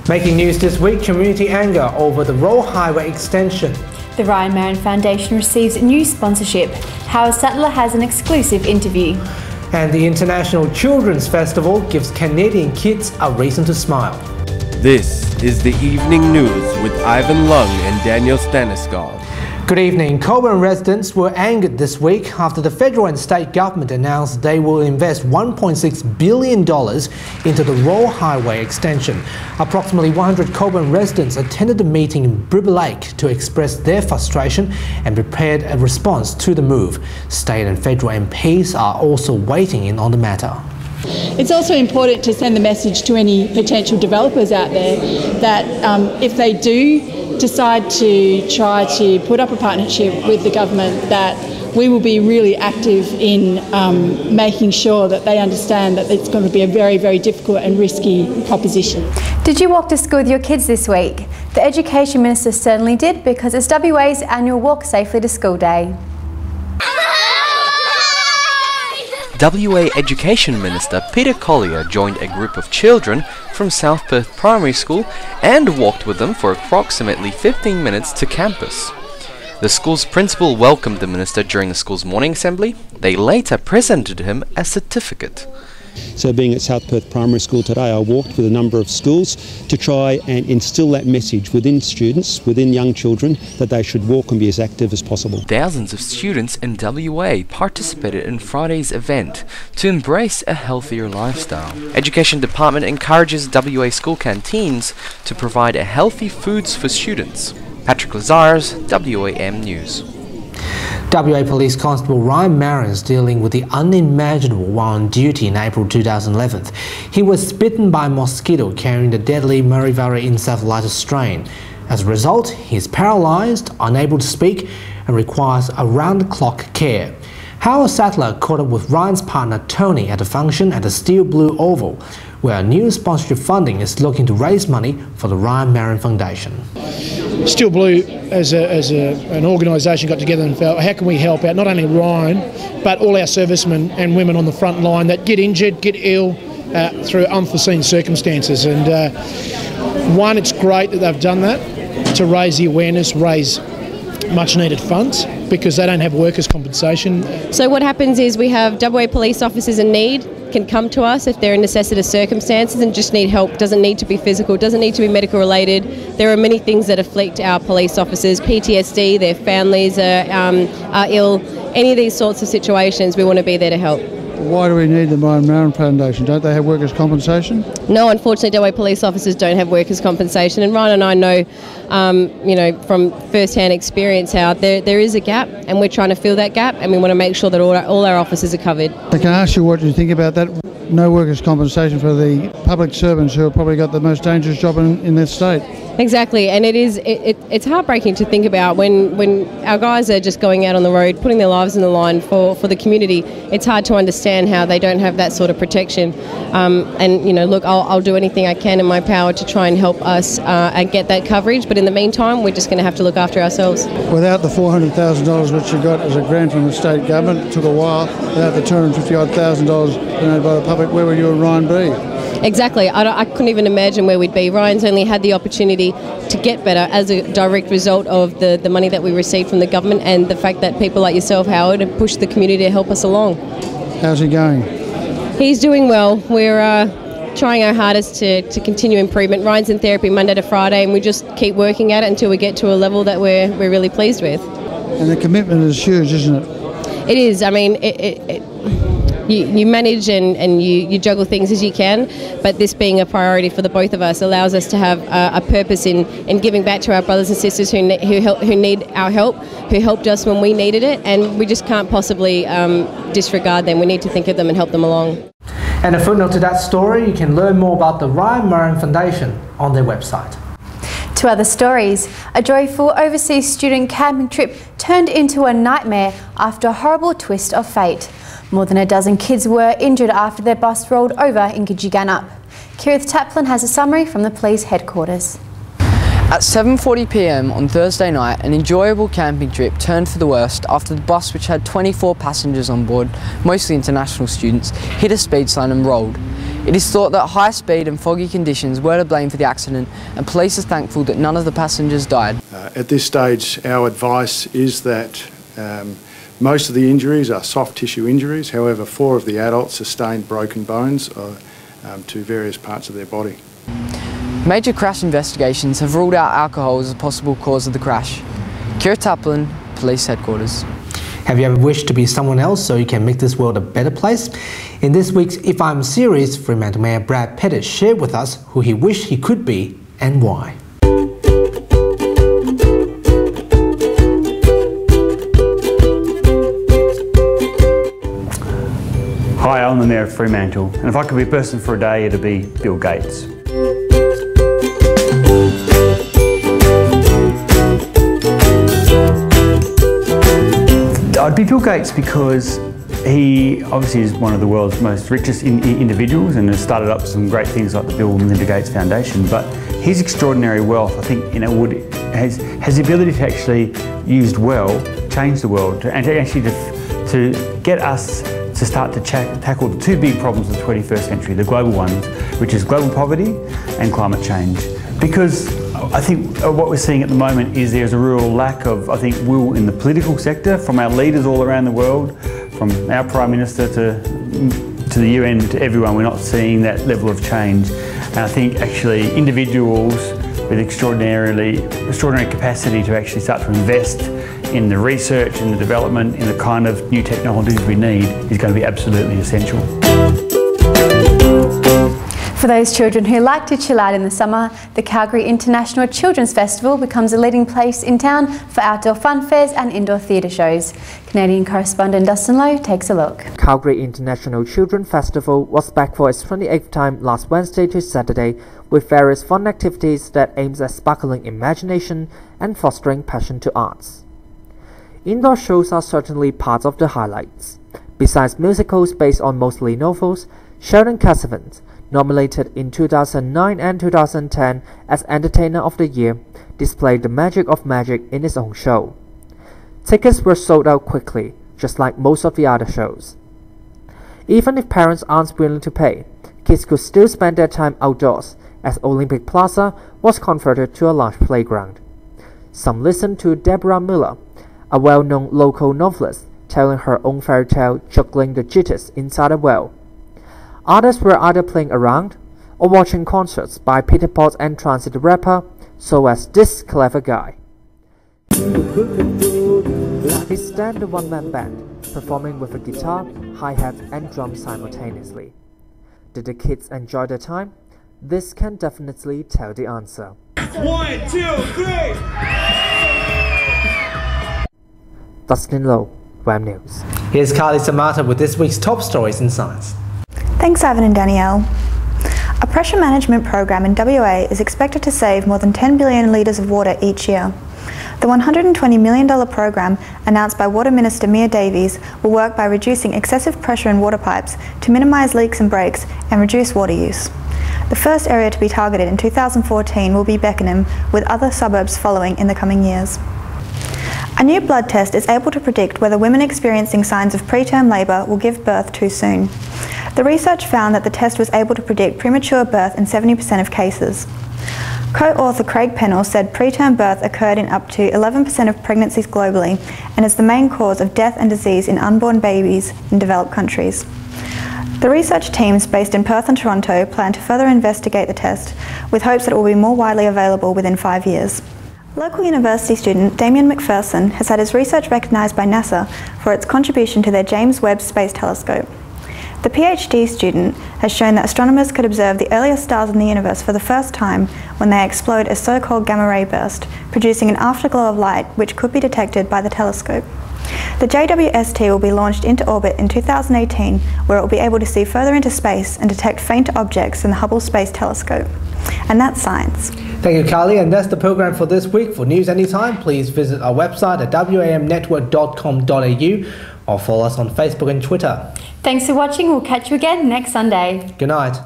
Making news this week, community anger over the Royal Highway extension. The Ryan Marron Foundation receives new sponsorship. How Sattler has an exclusive interview. And the International Children's Festival gives Canadian kids a reason to smile. This is the Evening News with Ivan Leung and Danielle Staniskov. Good evening. Coburn residents were angered this week after the federal and state government announced they will invest $1.6 billion into the Royal Highway extension. Approximately 100 Coburn residents attended the meeting in Bribble Lake to express their frustration and prepared a response to the move. State and federal MPs are also weighing in on the matter. It's also important to send the message to any potential developers out there that if they do decide to try to put up a partnership with the government, that we will be really active in making sure that they understand that it's going to be a very, very difficult and risky proposition. Did you walk to school with your kids this week? The Education Minister certainly did, because it's WA's annual Walk Safely to School Day. WA Education Minister Peter Collier joined a group of children from South Perth Primary School and walked with them for approximately 15 minutes to campus. The school's principal welcomed the minister during the school's morning assembly. They later presented him a certificate. So being at South Perth Primary School today, I walked with a number of schools to try and instill that message within students, within young children, that they should walk and be as active as possible. Thousands of students in WA participated in Friday's event to embrace a healthier lifestyle. Education Department encourages WA school canteens to provide a healthy foods for students. Patryk, Lazarz, WAM News. WA Police Constable Ryan Marron is dealing with the unimaginable while on duty in April 2011. He was bitten by a mosquito carrying the deadly Murray-Varroa encephalitis strain. As a result, he is paralysed, unable to speak, and requires around-the-clock care. Howard Sattler caught up with Ryan's partner Toni at a function at the Steel Blue Oval, where new sponsorship funding is looking to raise money for the Ryan Marron Foundation. Steel Blue as an organisation got together and felt, how can we help out not only Ryan but all our servicemen and women on the front line that get injured, get ill through unforeseen circumstances. And one, it's great that they've done that to raise the awareness, raise much needed funds, because they don't have workers' compensation. So what happens is we have WA police officers in need can come to us if they're in necessitous circumstances and just need help. Doesn't need to be physical, doesn't need to be medical related. There are many things that afflict our police officers, PTSD, their families are ill, any of these sorts of situations, we want to be there to help. Why do we need the Ryan Marron Foundation? Don't they have workers' compensation? No, unfortunately, WA police officers don't have workers' compensation, and Ryan and I know, from first-hand experience how there is a gap, and we're trying to fill that gap, and we want to make sure that all our officers are covered. I can ask you what you think about that. No workers' compensation for the public servants who have probably got the most dangerous job in their state. Exactly, and it's heartbreaking to think about when our guys are just going out on the road, putting their lives on the line for the community. It's hard to understand how they don't have that sort of protection. Look, I'll do anything I can in my power to try and help us and get that coverage. But in the meantime, we're just going to have to look after ourselves. Without the $400,000 which you got as a grant from the state government, it took a while. Without the $250,000 donated by the public, where would you and Ryan be? Exactly. I couldn't even imagine where we'd be. Ryan's only had the opportunity to get better as a direct result of the money that we received from the government and the fact that people like yourself, Howard, have pushed the community to help us along. How's he going? He's doing well. We're trying our hardest to continue improvement. Ryan's in therapy Monday to Friday, and we just keep working at it until we get to a level that we're really pleased with. And the commitment is huge, isn't it? It is. I mean, you manage and you juggle things as you can, but this being a priority for the both of us allows us to have a purpose in giving back to our brothers and sisters who need our help, who helped us when we needed it, and we just can't possibly disregard them. We need to think of them and help them along. And a footnote to that story, you can learn more about the Ryan Marron Foundation on their website. To other stories, a joyful overseas student camping trip turned into a nightmare after a horrible twist of fate. More than a dozen kids were injured after their bus rolled over in Gidgegannup. Kierath Taplin has a summary from the police headquarters. At 7:40 p.m. on Thursday night, an enjoyable camping trip turned for the worst after the bus, which had 24 passengers on board, mostly international students, hit a speed sign and rolled. It is thought that high speed and foggy conditions were to blame for the accident, and police are thankful that none of the passengers died. At this stage, our advice is that most of the injuries are soft tissue injuries. However, 4 of the adults sustained broken bones to various parts of their body. Major crash investigations have ruled out alcohol as a possible cause of the crash. Kierath, Taplin, Police Headquarters. Have you ever wished to be someone else so you can make this world a better place? In this week's If I'm Serious, Fremantle Mayor Brad Pettitt shared with us who he wished he could be and why. Hi, I'm the Mayor of Fremantle, and if I could be a person for a day, it'd be Bill Gates. I'd be Bill Gates because he obviously is one of the world's most richest individuals and has started up some great things like the Bill and Melinda Gates Foundation. But his extraordinary wealth, I think, has the ability to actually, used well, change the world and to get us to start to tackle the 2 big problems of the 21st century, the global ones, which is global poverty and climate change. Because I think what we're seeing at the moment is there's a real lack of, I think, will in the political sector from our leaders all around the world, from our Prime Minister to the UN to everyone. We're not seeing that level of change. And I think actually individuals with extraordinary capacity to actually start to invest in the research and the development in the kind of new technologies we need is going to be absolutely essential. For those children who like to chill out in the summer, the Calgary International Children's Festival becomes a leading place in town for outdoor fun fairs and indoor theatre shows. Canadian correspondent Dustin takes a look. Calgary International Children's Festival was back for its 28th time last Wednesday to Saturday, with various fun activities that aims at sparkling imagination and fostering passion to arts. Indoor shows are certainly part of the highlights. Besides musicals based on mostly novels, Sheldon Cassavant, nominated in 2009 and 2010 as Entertainer of the Year, displayed the magic of magic in his own show. Tickets were sold out quickly, just like most of the other shows. Even if parents aren't willing to pay, kids could still spend their time outdoors, as Olympic Plaza was converted to a large playground. Some listened to Deborah Miller, a well-known local novelist, telling her own fairy tale juggling the jitters inside a well. Others were either playing around or watching concerts by Pettitt and Transit rapper, so as this clever guy. He stand the one-man band, performing with a guitar, hi-hat and drum simultaneously. Did the kids enjoy their time? This can definitely tell the answer. 1, 2, 3! Dustin Low, WAM News. Here's Cahli Samata with this week's top stories in science. Thanks, Ivan and Danielle. A pressure management program in WA is expected to save more than 10 billion litres of water each year. The $120 million program, announced by Water Minister Mia Davies, will work by reducing excessive pressure in water pipes to minimise leaks and breaks and reduce water use. The first area to be targeted in 2014 will be Beckenham, with other suburbs following in the coming years. A new blood test is able to predict whether women experiencing signs of preterm labour will give birth too soon. The research found that the test was able to predict premature birth in 70% of cases. Co-author Craig Pennell said preterm birth occurred in up to 11% of pregnancies globally and is the main cause of death and disease in unborn babies in developed countries. The research teams based in Perth and Toronto plan to further investigate the test, with hopes that it will be more widely available within 5 years. Local university student Damien McPherson has had his research recognised by NASA for its contribution to their James Webb Space Telescope. The PhD student has shown that astronomers could observe the earliest stars in the universe for the first time when they explode a so-called gamma-ray burst, producing an afterglow of light which could be detected by the telescope. The JWST will be launched into orbit in 2018, where it will be able to see further into space and detect fainter objects than the Hubble Space Telescope. And that's science. Thank you, Cahli, and that's the program for this week. For news anytime, please visit our website at wamnetwork.com.au or follow us on Facebook and Twitter. Thanks for watching. We'll catch you again next Sunday. Good night.